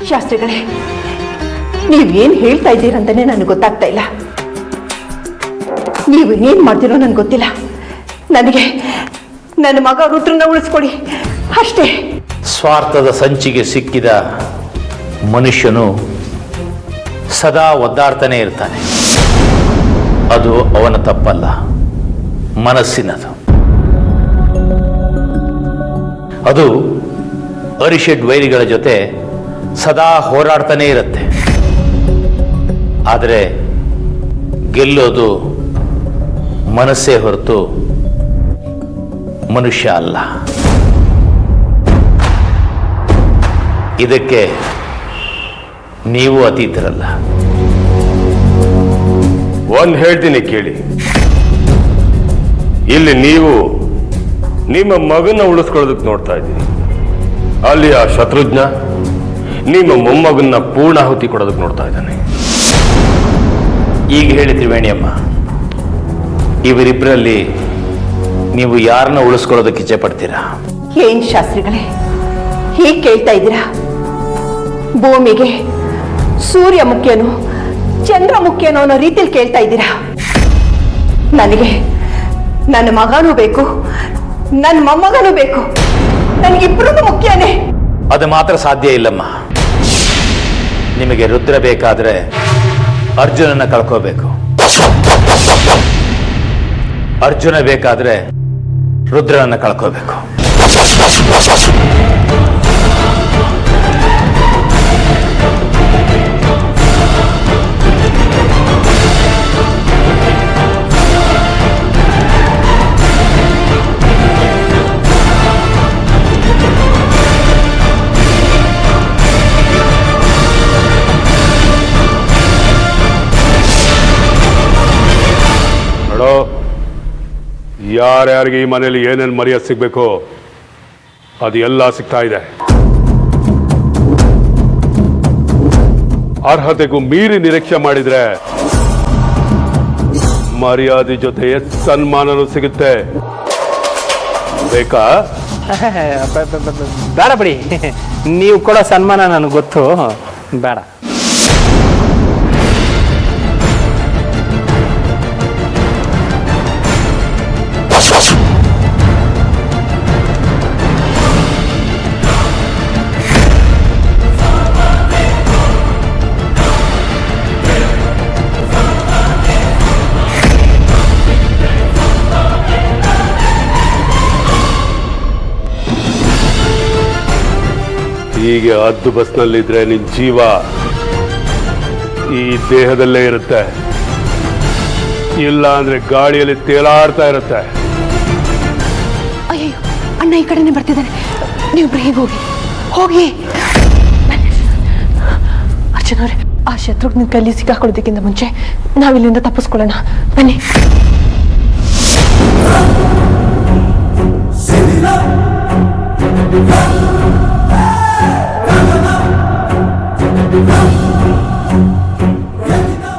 ಶಾಸ್ತ್ರಿಗಳೇ, ನೀವೇನು ಹೇಳ್ತಾ ಇದ್ದೀರಂತಾನೆ ನನಗೆ ಗೊತ್ತಾಗ್ತಾ ಇಲ್ಲ. ನೀವು ಏನು ಮಾಡ್ತೀರೋ ನನಗೆ ಗೊತ್ತಿಲ್ಲ. ನನಗೆ ನನ್ನ ಮಗ ರುದ್ರನ ಉಳಿಸ್ಕೊಡಿ ಅಷ್ಟೇ. ಸ್ವಾರ್ಥದ ಸಂಚಿಗೆ ಸಿಕ್ಕಿದ ಮನುಷ್ಯನು ಸದಾ ಒದ್ದಾಡ್ತಾನೆ ಇರ್ತಾನೆ. ಅದು ಅವನ ತಪ್ಪಲ್ಲ, ಮನಸ್ಸಿನದು. ಅದು ಅರಿಷಡ್ ವೈರಿಗಳ ಜೊತೆ ಸದಾ ಹೋರಾಡ್ತಾನೆ ಇರುತ್ತೆ. ಆದರೆ ಗೆಲ್ಲೋದು ಮನಸ್ಸೇ ಹೊರತು ಮನುಷ್ಯ ಅಲ್ಲ. ಇದಕ್ಕೆ ನೀವು ಅತೀತರಲ್ಲ. ಒಂದು ಹೇಳ್ತೀನಿ ಕೇಳಿ. ಇಲ್ಲಿ ನೀವು ನಿಮ್ಮ ಮಗನ ಉಳಿಸ್ಕೊಳ್ಳೋದಕ್ಕೆ ನೋಡ್ತಾ ಇದ್ದೀರಿ. ಅಲ್ಲಿ ಆ ಶತ್ರುಘ್ನ ನಿಮ್ಮ ಮೊಮ್ಮಗನ್ನ ಪೂರ್ಣಾಹುತಿ ಕೊಡೋದಕ್ಕೆ ನೋಡ್ತಾ ಇದ್ದಾನೆ. ಈಗ ಹೇಳಿ ತ್ರಿವೇಣಿಯಮ್ಮ, ಇವರಿಬ್ಬರಲ್ಲಿ ನೀವು ಯಾರನ್ನ ಉಳಿಸ್ಕೊಳ್ಳೋದಕ್ಕೆ ಇಚ್ಛೆ ಪಡ್ತೀರಾ? ಏನ್ ಶಾಸ್ತ್ರಿಗಳೇ ಹೀಗೆ ಕೇಳ್ತಾ ಇದ್ದೀರಾ? ಭೂಮಿಗೆ ಸೂರ್ಯ ಮುಖ್ಯನೋ ಚಂದ್ರ ಮುಖ್ಯನೋ ಅನ್ನೋ ರೀತಿಯಲ್ಲಿ ಕೇಳ್ತಾ ಇದ್ದೀರಾ. ನನಗೆ ನನ್ನ ಮಗನೂ ಬೇಕು, ನನ್ನ ಮೊಮ್ಮಗನೂ ಬೇಕು. ನನಗಿಬ್ಬರೂ ಮುಖ್ಯನೇ. ಅದು ಮಾತ್ರ ಸಾಧ್ಯ ಇಲ್ಲಮ್ಮ. ನಿಮಗೆ ರುದ್ರ ಬೇಕಾದ್ರೆ ಅರ್ಜುನನ ಕಳ್ಕೋಬೇಕು. ಅರ್ಜುನ ಬೇಕಾದ್ರೆ ರುದ್ರನನ್ನ ಕಳ್ಕೋಬೇಕು. ನೋಡೋ, ಯಾರ್ಯಾರಿಗೆ ಈ ಮನೇಲಿ ಏನೇನು ಮರ್ಯಾದೆ ಸಿಗ್ಬೇಕು ಅದು ಎಲ್ಲ ಸಿಗ್ತಾ ಇದೆ. ಅರ್ಹತೆಗೂ ಮೀರಿ ನಿರೀಕ್ಷೆ ಮಾಡಿದ್ರೆ ಮರ್ಯಾದೆ ಜೊತೆ ಸನ್ಮಾನನೂ ಸಿಗುತ್ತೆ. ಬೇಕಾ? ಬೇಡ ಬಿಡಿ, ನೀವು ಕೊಡೋ ಸನ್ಮಾನ ನನಗೆ ಗೊತ್ತು, ಬೇಡ. ಹೀಗೆ ಹದ್ದು ಬಸ್ನಲ್ಲಿದ್ರೆ ನಿನ್ ಜೀವ ಈ ದೇಹದಲ್ಲೇ ಇರುತ್ತೆ, ಇಲ್ಲ ಅಂದ್ರೆ ಗಾಳಿಯಲ್ಲಿ ತೇಲಾಡ್ತಾ ಇರುತ್ತೆ. ಅಯ್ಯೋ, ಅಣ್ಣ ಈ ಕಡೆನೇ ಬರ್ತಿದ್ದಾನೆ. ನೀವು ಹೇಗೆ ಹೋಗಿ ಹೋಗಿ. ಅರ್ಚನ ಅವರೇ, ಆ ಶತ್ರುಘ್ನ ಕೈಲಿ ಸಿಕ್ಕಾಕೊಳ್ಳೋದಕ್ಕಿಂತ ಮುಂಚೆ ನಾವಿಲ್ಲಿಂದ ತಪ್ಪಿಸ್ಕೊಳ್ಳೋಣ ಬನ್ನಿ.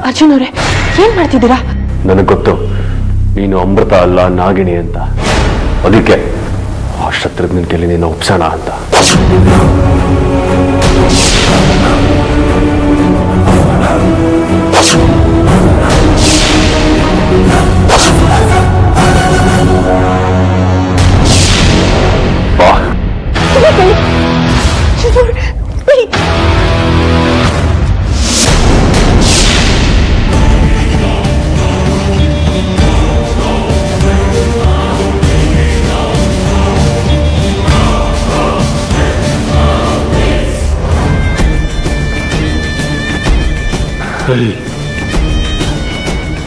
ಅರ್ಜುನ್ ಅವರೇ, ಏನ್ ಮಾಡ್ತಿದ್ದೀರಾ? ನನಗೆ ಗೊತ್ತು ನೀನು ಅಮೃತ ಅಲ್ಲ ನಾಗಿಣಿ ಅಂತ. ಅದಕ್ಕೆ ಆ ಶತ್ರುಘ್ನ ಕೈಲಿ ನೀನು ಒಪ್ಸೋಣ ಅಂತ.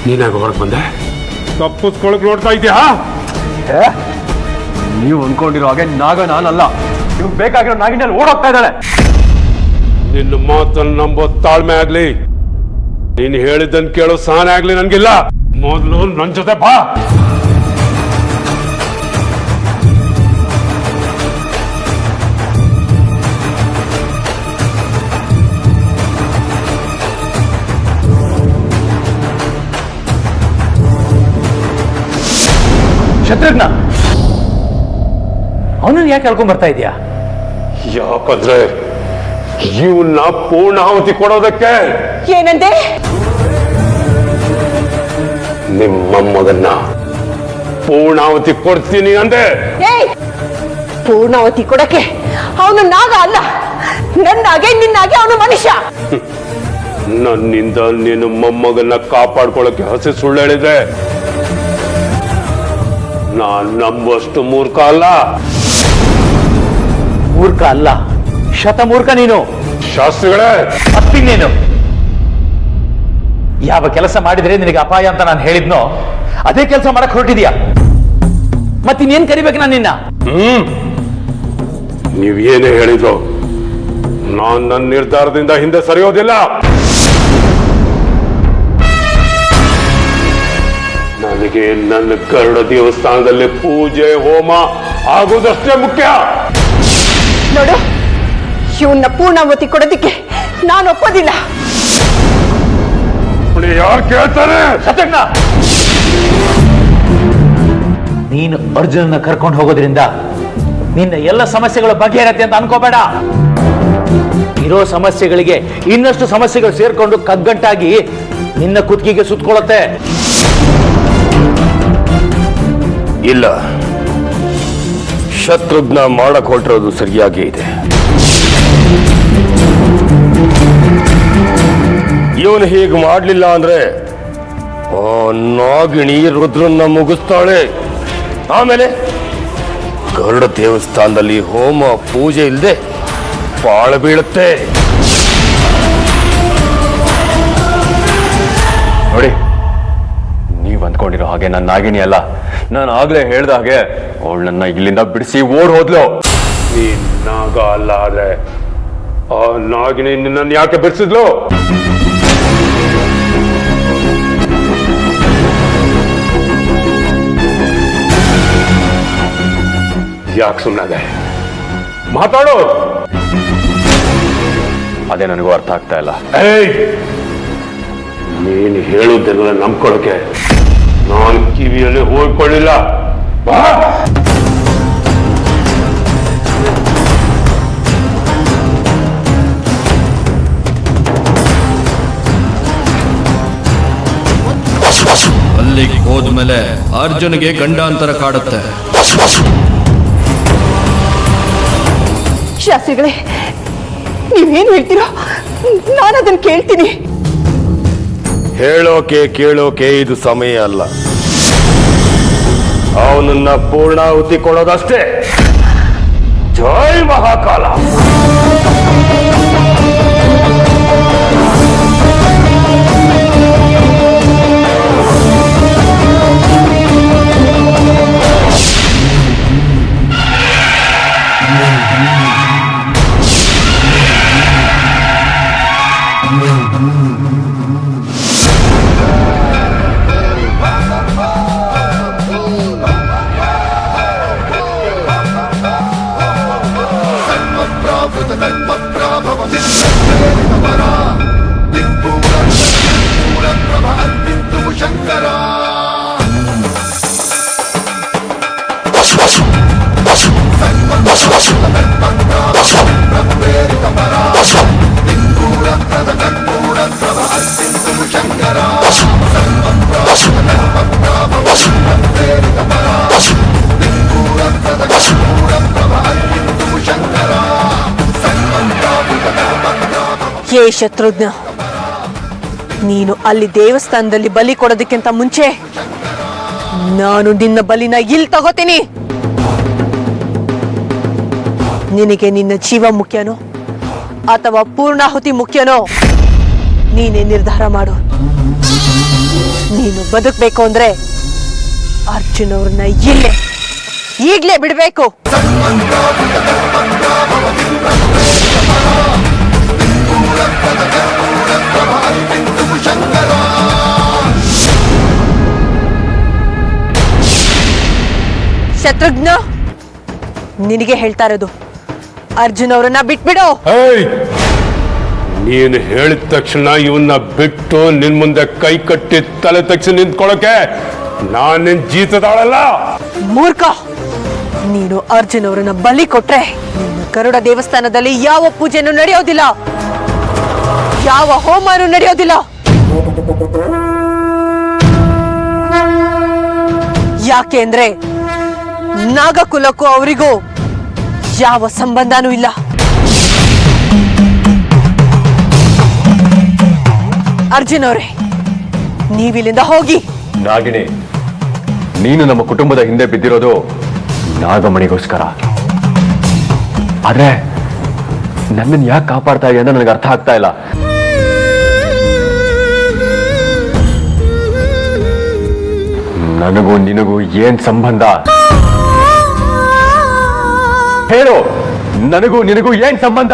ನೀನಾಗ ಹೊರಗೆ ಬಂದೆ, ತಪ್ಪಿಸ್ಕೊಳಕ್ ನೋಡ್ತಾ ಇದೆಯಾ? ನೀವು ಅನ್ಕೊಂಡಿರೋ ಹಾಗೆ ನಾಗ ನಾನಲ್ಲ. ನೀವು ಬೇಕಾಗಿರೋ ನಾಗಿನಲ್ಲಿ ಓಡೋಗ್ತಾ ಇದ್ದಾಳೆ. ನಿನ್ನ ಮಾತನ್ನು ನಂಬೋ ತಾಳ್ಮೆ ಆಗ್ಲಿ, ನೀನು ಹೇಳಿದ್ದನ್ ಕೇಳೋ ಸಹನೆ ಆಗ್ಲಿ ನನ್ಗಿಲ್ಲ. ಮೊದಲು ನನ್ನ ಜೊತೆ ಬಾ. ಶತ್ರುಘ್ನ, ಅವನನ್ನು ಯಾಕೆ ಹೇಳ್ಕೊಂಡ್ ಬರ್ತಾ ಇದೀಯಾ? ಯಾಕಂದ್ರೆ ಇವನ್ನ ಪೂರ್ಣಾಹುತಿ ಕೊಡೋದಕ್ಕೆ ಏನಂದೆ? ನಿಮ್ಮ ಮೊಮ್ಮಗನ್ನ ಪೂರ್ಣಾಹುತಿ ಕೊಡ್ತೀನಿ ಅಂದೆ. ಏಯ್, ಪೂರ್ಣಾವತಿ ಕೊಡಕ್ಕೆ ಅವನು ನಾಗ ಅಲ್ಲ, ನನ್ನಾಗೆ ನಿನ್ನಾಗೆ ಅವನು ಮನುಷ್ಯ. ನನ್ನಿಂದ ನೀನು ಮೊಮ್ಮಗನ್ನ ಕಾಪಾಡ್ಕೊಳ್ಳೋಕೆ ಹಸಿ ಸುಳ್ಳು ಹೇಳಿದ್ರೆ ನಾನ್ ನಂಬುವಷ್ಟು ಮೂರ್ಖ ಅಲ್ಲ. ಮೂರ್ಖ ಅಲ್ಲ, ಶತಮೂರ್ಖ ನೀನು. ಶಾಸ್ತ್ರಿಗಳೇ, ಮತ್ತಿನ್ನೇನು? ಯಾವ ಕೆಲಸ ಮಾಡಿದ್ರೆ ನಿನಗೆ ಅಪಾಯ ಅಂತ ನಾನು ಹೇಳಿದ್ನೋ ಅದೇ ಕೆಲಸ ಮಾಡಕ್ ಹೊರಟಿದ್ಯಾ. ಮತ್ತಿನ್ನೇನ್ ಕರಿಬೇಕು ನಾನು ನಿನ್ನ? ನೀವ್ ಏನೇ ಹೇಳಿದ್ರು ನಾನ್ ನನ್ನ ನಿರ್ಧಾರದಿಂದ ಹಿಂದೆ ಸರಿಯೋದಿಲ್ಲ. ನನಗೆ ನನ್ನ ಗರುಡ ದೇವಸ್ಥಾನದಲ್ಲಿ ಪೂಜೆ ಹೋಮ ಆಗುವುದಷ್ಟೇ ಮುಖ್ಯ. ನೋಡು, ಇವನ್ನ ಪೂರ್ಣಾವತಿ ಕೊಡೋದಿಕ್ಕೆ ನಾನು ಒಪ್ಪೋದಿಲ್ಲ. ಯಾರು ಕೇಳ್ತಾರೆ? ಶತಘ್ನ, ನೀನು ಅರ್ಜುನನ್ನ ಕರ್ಕೊಂಡು ಹೋಗೋದ್ರಿಂದ ನಿನ್ನ ಎಲ್ಲ ಸಮಸ್ಯೆಗಳು ಬಗೆಹರತ್ತೆ ಅಂತ ಅನ್ಕೋಬೇಡ. ಇರೋ ಸಮಸ್ಯೆಗಳಿಗೆ ಇನ್ನಷ್ಟು ಸಮಸ್ಯೆಗಳು ಸೇರ್ಕೊಂಡು ಕಗ್ಗಂಟಾಗಿ ನಿನ್ನ ಕುತ್ತಿಗೆಗೆ ಸುತ್ತಕೊಳ್ಳುತ್ತೆ. ಇಲ್ಲ, ಶತ್ರುಘ್ನ ಮಾಡಕ್ ಹೊರಟಿರೋದು ಸರಿಯಾಗಿ ಇದೆ. ಇವನು ಹೀಗೆ ಮಾಡ್ಲಿಲ್ಲ ಅಂದ್ರೆ ಆ ನಾಗಿಣಿ ರುದ್ರನ್ನ ಮುಗಿಸ್ತಾಳೆ. ಆಮೇಲೆ ಗರುಡ ದೇವಸ್ಥಾನದಲ್ಲಿ ಹೋಮ ಪೂಜೆ ಇಲ್ಲದೆ ಪಾಳ ಬೀಳುತ್ತೆ. ನೋಡಿ, ನೀವ್ ಅಂದ್ಕೊಂಡಿರೋ ಹಾಗೆ ನನ್ನ ನಾಗಿಣಿ ಅಲ್ಲ. ನಾನು ಆಗ್ಲೇ ಹೇಳ್ದ ಹಾಗೆ ಅವಳು ನನ್ನ ಇಲ್ಲಿಂದ ಬಿಡಿಸಿ ಓಡ್ ಹೋದ್ಲು. ನೀನ್ ನಾಗ ಅಲ್ಲ ಆದ್ರೆ ಆ ನಾಗಿಣಿ ನಿನ್ನನ್ನು ಯಾಕೆ ಬಿಡಿಸಿದ್ಲು? ಯಾಕೆ ಸುಮ್ಮನಾದೆ? ಮಾತಾಡು. ಅದೇ ನನಗೂ ಅರ್ಥ ಆಗ್ತಾ ಇಲ್ಲ. ನೀನು ಹೇಳುವುದೆಲ್ಲ ನಂಬ್ಕೊಳ್ಳೋಕೆ ನಾನು ಕಿವಿಯಲ್ಲಿ ಹೋಗ್ಕೊಳ್ಳಿಲ್ಲ. ಬಾ. ಅಲ್ಲಿಗೆ ಹೋದ್ಮೇಲೆ ಅರ್ಜುನ್ಗೆ ಗಂಡಾಂತರ ಕಾಡುತ್ತೆ. ಶಾಸ್ತ್ರಿಗಳೇ, ನೀವೇನು ಹೇಳ್ತೀರೋ ನಾನು ಅದನ್ನು ಕೇಳ್ತೀನಿ. ಹೇಳೋಕೆ ಕೇಳೋಕೆ ಇದು ಸಮಯ ಅಲ್ಲ. ಅವನನ್ನ ಪೂರ್ಣಾಹುತಿ ಕೊಡೋದಷ್ಟೇ. ಜೈ ಮಹಾಕಾಲ. ಹೇ ಶತ್ರುಘ್ನ, ನೀನು ಅಲ್ಲಿ ದೇವಸ್ಥಾನದಲ್ಲಿ ಬಲಿ ಕೊಡೋದಕ್ಕಿಂತ ಮುಂಚೆ ನಾನು ನಿನ್ನ ಬಲಿನ ಇಲ್ಲಿ ತಗೋತೀನಿ. ನಿನಗೆ ನಿನ್ನ ಜೀವ ಮುಖ್ಯನೋ ಅಥವಾ ಪೂರ್ಣಾಹುತಿ ಮುಖ್ಯನೋ ನೀನೇ ನಿರ್ಧಾರ ಮಾಡು. ನೀನು ಬದುಕಬೇಕು ಅಂದ್ರೆ ಅರ್ಜುನ್ ಅವ್ರನ್ನ ಈಗ್ಲೇ ಬಿಡಬೇಕು. ಶತ್ರುಘ್ನ, ನಿನಗೆ ಹೇಳ್ತಾ ಇರೋದು, ಅರ್ಜುನ್ ಅವರನ್ನ ಬಿಟ್ಬಿಡು. ನೀನು ಹೇಳಿದ ತಕ್ಷಣ ಇವನ್ನ ಬಿಟ್ಟು ನಿನ್ ಮುಂದೆ ಕೈ ಕಟ್ಟಿ ತಲೆ ತಕ್ಷಣ ನಿಂತ್ಕೊಳ್ಳೋಕೆ ನಾನ್ ನಿನ್ ಜೀತದಾಳಲ್ಲ. ಮೂರ್ಖ, ನೀನು ಅರ್ಜುನ್ ಅವರನ್ನ ಬಲಿ ಕೊಟ್ರೆ ನಿನ್ನ ಗರುಡ ದೇವಸ್ಥಾನದಲ್ಲಿ ಯಾವ ಪೂಜೆನೂ ನಡೆಯೋದಿಲ್ಲ, ಯಾವ ಹೋಮನೂ ನಡೆಯೋದಿಲ್ಲ. ಯಾಕೆ ಅಂದ್ರೆ ನಾಗಕುಲಕ್ಕೂ ಅವರಿಗೂ ಯಾವ ಸಂಬಂಧನೂ ಇಲ್ಲ. ಅರ್ಜುನ್ ಅವರೇ, ನೀವಿಲ್ಲಿಂದ ಹೋಗಿ. ನಾಗಿಣಿ, ನೀನು ನಮ್ಮ ಕುಟುಂಬದ ಹಿಂದೆ ಬಿದ್ದಿರೋದು ನಾಗಮಣಿಗೋಸ್ಕರ. ಆದ್ರೆ ನನ್ನನ್ನು ಯಾಕೆ ಕಾಪಾಡ್ತಾ ಇದೆಯಾ ಅಂತ ನನಗೆ ಅರ್ಥ ಆಗ್ತಾ ಇಲ್ಲ. ನನಗೂ ನಿನಗೂ ಏನ್ ಸಂಬಂಧ ಹೇಳು? ನನಗೂ ನಿನಗೂ ಏನ್ ಸಂಬಂಧ?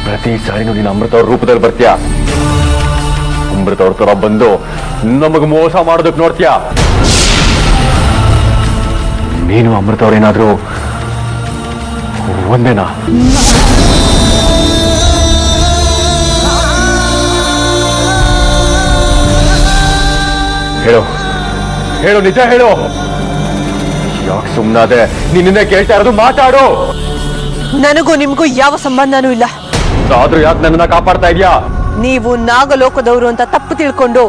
ಪ್ರತಿ ಸಾರಿನೂ ನೀನು ಅಮೃತ ಅವ್ರ ರೂಪದಲ್ಲಿ ಬರ್ತೀಯ. ಅಮೃತ ಅವ್ರ ತರ ಬಂದು ನಮಗ್ ಮೋಸ ಮಾಡೋದಕ್ಕೆ ನೋಡ್ತೀಯ. ನೀನು ಅಮೃತ ಅವ್ರೇನಾದ್ರೂ ಒಂದೇನಾ? ಹೇಳು ಹೇಳು, ನಿಜ ಹೇಳು. ಯಾಕೆ ಸುಮ್ಮನಾದೆ? ನಿನ್ನೆ ಕೇಳ್ತಾ ಇರೋದು, ಮಾತಾಡು. ನನಗೂ ನಿಮಗೂ ಯಾವ ಸಂಬಂಧನೂ ಇಲ್ಲ. ಆದ್ರೂ ಯಾಕೆ ನನ್ನನ್ನ ಕಾಪಾಡ್ತಾ ಇದೀಯಾ? ನೀವು ನಾಗಲೋಕದವರು ಅಂತ ತಪ್ಪು ತಿಳ್ಕೊಂಡು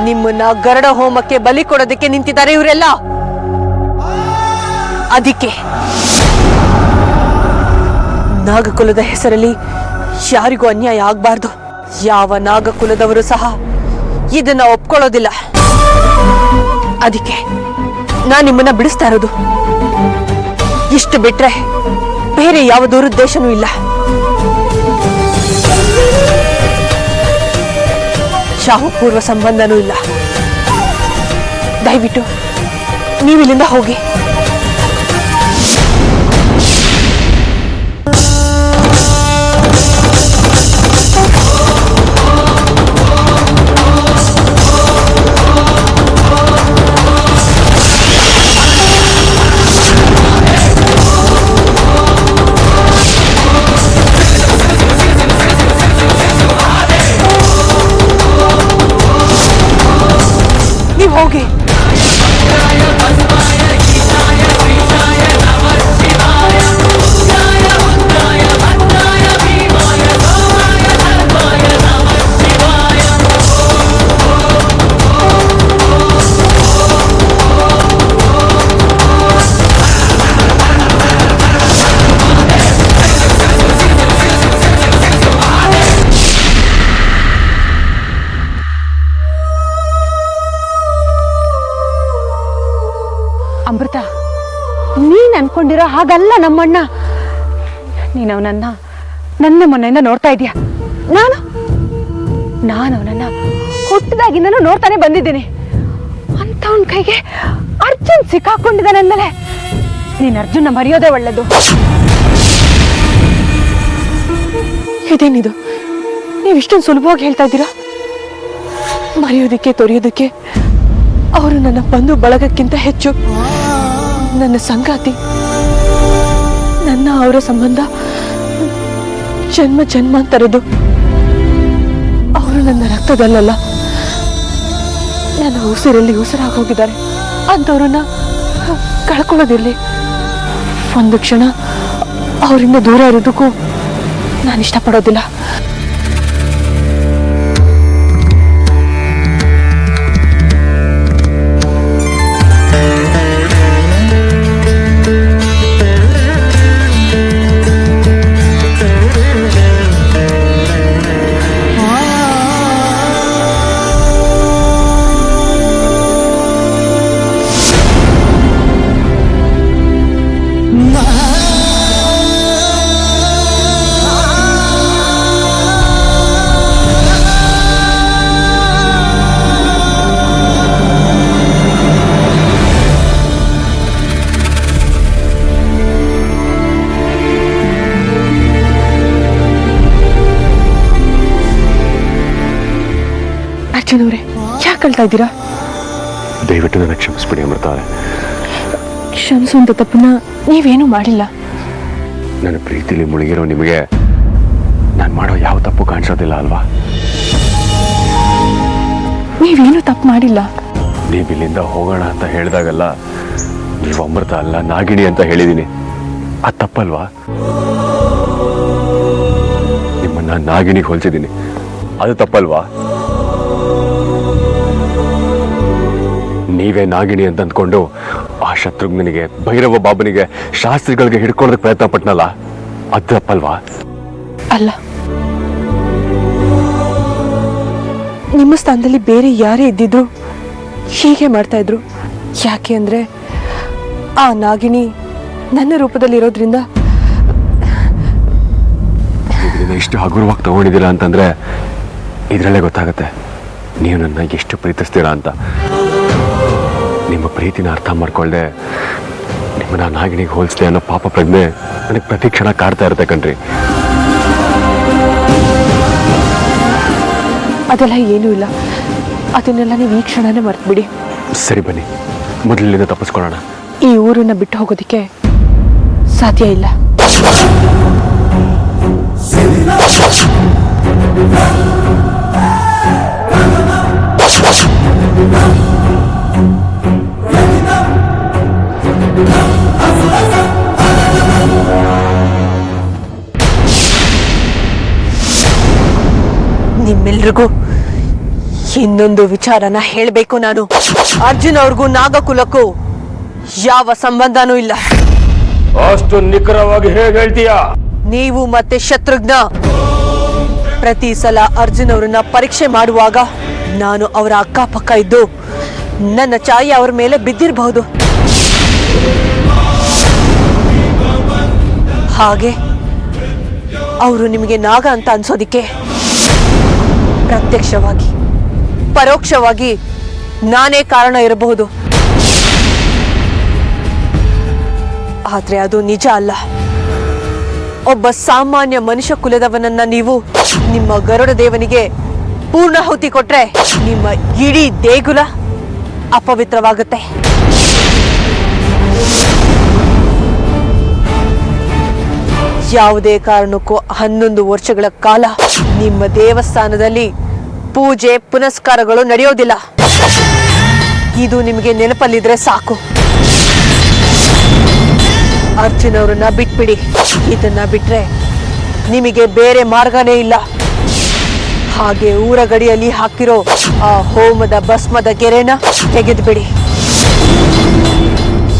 ನಿಮ್ಮನ್ನ ಗರುಡ ಹೋಮಕ್ಕೆ ಬಲಿ ಕೊಡೋದಕ್ಕೆ ನಿಂತಿದ್ದಾರೆ ಇವರೆಲ್ಲ. ಅದಕ್ಕೆ ನಾಗಕುಲದ ಹೆಸರಲ್ಲಿ ಯಾರಿಗೂ ಅನ್ಯಾಯ ಆಗ್ಬಾರ್ದು. ಯಾವ ನಾಗಕುಲದವರು ಸಹ ಇದನ್ನ ಒಪ್ಕೊಳ್ಳೋದಿಲ್ಲ. ಅದಕ್ಕೆ ನಾನು ನಿಮ್ಮನ್ನ ಬಿಡಿಸ್ತಾ ಇರೋದು. ಇಷ್ಟು ಬಿಟ್ರೆ ಬೇರೆ ಯಾವ ದುರುದ್ದೇಶನೂ ಇಲ್ಲ. ಯಾವ ಪೂರ್ವ ಸಂಬಂಧನೂ ಇಲ್ಲ. ದಯವಿಟ್ಟು ನೀವಿಲ್ಲಿಂದ ಹೋಗಿ. ನೀವು ಹೋಗಿ. ಅಮೃತ, ನೀನ್ ಅನ್ಕೊಂಡಿರೋ ಹಾಗಲ್ಲ ನಮ್ಮಣ್ಣ. ನೀನು ಅವನನ್ನ ನನ್ನ ಮೊನ್ನೆಯಿಂದ ನೋಡ್ತಾ ಇದೀಯ. ನಾನು ಅವನನ್ನ ಹುಟ್ಟಿದಾಗಿಂದನೂ ನೋಡ್ತಾನೆ ಬಂದಿದ್ದೀನಿ. ಅಂತವನ್ ಕೈಗೆ ಅರ್ಜುನ್ ಸಿಕ್ಕಾಕೊಂಡಿದ್ದಾನೆ ಅಂದಮೇಲೆ ನೀನ್ ಅರ್ಜುನ ಮರೆಯೋದೇ ಒಳ್ಳೇದು. ಇದೇನಿದು, ನೀವಿಷ್ಟೊಂದು ಸುಲಭವಾಗಿ ಹೇಳ್ತಾ ಇದ್ದೀರಾ? ಮರೆಯೋದಕ್ಕೆ ತೊರೆಯೋದಕ್ಕೆ ಅವರು ನನ್ನ ಬಂಧು ಬಳಗಕ್ಕಿಂತ ಹೆಚ್ಚು ನನ್ನ ಸಂಗಾತಿ. ನನ್ನ ಅವರ ಸಂಬಂಧ ಜನ್ಮ ಜನ್ಮಾಂತರದ್ದು. ಅವರು ನನ್ನ ರಕ್ತದಲ್ಲಲ್ಲ, ನನ್ನ ಉಸಿರಲ್ಲಿ ಉಸಿರಾಗಿ ಹೋಗಿದ್ದಾರೆ. ಅಂಥವ್ರನ್ನ ಕಳ್ಕೊಳ್ಳೋದಿರ್ಲಿ. ಒಂದು ಕ್ಷಣ ಅವರಿಂದ ದೂರ ಇರೋದಕ್ಕೂ ನಾನು ಇಷ್ಟಪಡೋದಿಲ್ಲ. ಅರ್ಜುನವ್ರೆ, ಯಾಕೆ ಅಳ್ತಾ ಇದ್ದೀರಾ? ದಯವಿಟ್ಟು ನನ್ನ ಕ್ಷಮಿಸ್ಬಿಡಿ ಅಮೃತ. ಕ್ಷಮಿಸುವಂತ ತಪ್ಪನ್ನ ನೀವೇನೂ ಮಾಡಿಲ್ಲ. ನನ್ನ ಪ್ರೀತಿಲಿ ಮುಳುಗಿರೋ ನಿಮಗೆ ನಾನು ಮಾಡೋ ಯಾವ ತಪ್ಪು ಕಾಣಿಸೋದಿಲ್ಲ ಅಲ್ವಾ? ನೀವೇನು ತಪ್ಪು ಮಾಡಿಲ್ಲ. ನೀವು ಇಲ್ಲಿಂದ ಹೋಗೋಣ ಅಂತ ಹೇಳಿದಾಗಲ್ಲ ನೀವು ಅಮೃತ ಅಲ್ಲ ನಾಗಿಣಿ ಅಂತ ಹೇಳಿದ್ದೀನಿ. ಅದು ತಪ್ಪಲ್ವಾ? ನಿಮ್ಮನ್ನ ನಾಗಿಣಿಗೆ ಹೋಲಿಸಿದ್ದೀನಿ, ಅದು ತಪ್ಪಲ್ವಾ? ನೀವೇ ನಾಗಿಣಿ ಅಂತ ಅಂದ್ಕೊಂಡು ಆ ಶತ್ರುಘ್ನಿಗೆ, ಭೈರವ ಬಾಬನಿಗೆ, ಶಾಸ್ತ್ರಿಗಳಿಗೆ ಹಿಡ್ಕೊಳ್ಳೋದಕ್ಕೆ ಪ್ರಯತ್ನ ಪಟ್ನಲ್ಲ, ಅದು ತಪ್ಪಲ್ವಾ? ಅಲ್ಲ, ನಿಮ್ಮ ಸ್ಥಾನದಲ್ಲಿ ಬೇರೆ ಯಾರೇ ಇದ್ದಿದ್ರು ಹೀಗೆ ಮಾಡ್ತಾ ಇದ್ರು. ಯಾಕೆ ಅಂದ್ರೆ ಆ ನಾಗಿಣಿ ನನ್ನ ರೂಪದಲ್ಲಿರೋದ್ರಿಂದ. ಇದನ್ನ ಇಷ್ಟು ಹಗುರವಾಗಿ ತಗೊಂಡಿದ್ದೀರಾ ಅಂತಂದ್ರೆ ಇದರಲ್ಲೇ ಗೊತ್ತಾಗುತ್ತೆ ನೀವು ನನ್ನ ಎಷ್ಟು ಪ್ರೀತಿಸ್ತೀರಾ ಅಂತ. ನಿಮ್ಮ ಪ್ರೀತಿನ ಅರ್ಥ ಮಾಡ್ಕೊಳ್ದೆ ನಿಮ್ಮನ್ನ ನಾಗಿಣಿಗೆ ಹೋಲಿಸ್ದೆ ಅನ್ನೋ ಪಾಪ ಪ್ರಜ್ಞೆ ನನಗೆ ಪ್ರತಿ ಕ್ಷಣ ಕಾಡ್ತಾ ಇರುತ್ತೆ ಕಣ್ರಿ. ಅದೆಲ್ಲ ಏನೂ ಇಲ್ಲ. ಅದನ್ನೆಲ್ಲ ನೀವು ಈ ಕ್ಷಣನೇ ಮರ್ತ್ಬಿಡಿ. ಸರಿ ಬನ್ನಿ, ಮೊದಲಿನಿಂದ ತಪ್ಪಿಸ್ಕೊಳ್ಳೋಣ. ಈ ಊರನ್ನ ಬಿಟ್ಟು ಹೋಗೋದಕ್ಕೆ ಸಾಧ್ಯ ಇಲ್ಲ. ನಿಮ್ಮೆಲ್ರಿಗೂ ಇನ್ನೊಂದು ವಿಚಾರನ ಹೇಳಬೇಕು ನಾನು. ಅರ್ಜುನ್ ಅವ್ರಿಗೂ ನಾಗಕುಲಕ್ಕೂ ಯಾವ ಸಂಬಂಧನೂ ಇಲ್ಲ. ಅಷ್ಟು ನಿಖರವಾಗಿ ಹೇಗೆ ಹೇಳ್ತೀಯಾ? ನೀವು ಮತ್ತೆ ಶತ್ರುಘ್ನ ಪ್ರತಿ ಸಲ ಅರ್ಜುನ್ ಅವರನ್ನ ಪರೀಕ್ಷೆ ಮಾಡುವಾಗ ನಾನು ಅವರ ಅಕ್ಕಪಕ್ಕ ಇದ್ದು ನನ್ನ ಛಾಯೆ ಅವ್ರ ಮೇಲೆ ಬಿದ್ದಿರಬಹುದು. ಹಾಗೆ ಅವರು ನಿಮಗೆ ನಾಗ ಅಂತ ಅನ್ಸೋದಿಕ್ಕೆ ಪ್ರತ್ಯಕ್ಷವಾಗಿ ಪರೋಕ್ಷವಾಗಿ ನಾನೇ ಕಾರಣ ಇರಬಹುದು. ಆದ್ರೆ ಅದು ನಿಜ ಅಲ್ಲ. ಒಬ್ಬ ಸಾಮಾನ್ಯ ಮನುಷ್ಯ ಕುಲದವನನ್ನ ನೀವು ನಿಮ್ಮ ಗರುಡ ದೇವನಿಗೆ ಪೂರ್ಣಾಹುತಿ ಕೊಟ್ರೆ ನಿಮ್ಮ ಇಡೀ ದೇಗುಲ ಅಪವಿತ್ರವಾಗುತ್ತೆ. ಯಾವುದೇ ಕಾರಣಕ್ಕೂ 11 ವರ್ಷಗಳ ಕಾಲ ನಿಮ್ಮ ದೇವಸ್ಥಾನದಲ್ಲಿ ಪೂಜೆ ಪುನಸ್ಕಾರಗಳು ನಡೆಯೋದಿಲ್ಲ. ಇದು ನಿಮಗೆ ನೆನಪಲ್ಲಿದ್ರೆ ಸಾಕು. ಅರ್ಜುನ್ ಅವರನ್ನ ಬಿಟ್ಬಿಡಿ. ಇದನ್ನ ಬಿಟ್ರೆ ನಿಮಗೆ ಬೇರೆ ಮಾರ್ಗನೇ ಇಲ್ಲ. ಹಾಗೆ ಊರ ಗಡಿಯಲ್ಲಿ ಹಾಕಿರೋ ಆ ಹೋಮದ ಭಸ್ಮದ ಗೆರೆನ ತೆಗೆದುಬಿಡಿ.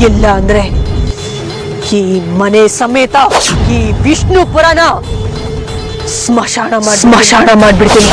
ಇಲ್ಲ ಅಂದ್ರೆ ಈ ಮನೆ ಸಮೇತ ಈ ವಿಷ್ಣುಪುರನ ಸ್ಮಶಾನ ಮಾಡ್ಬಿಡ್ತೀನಿ.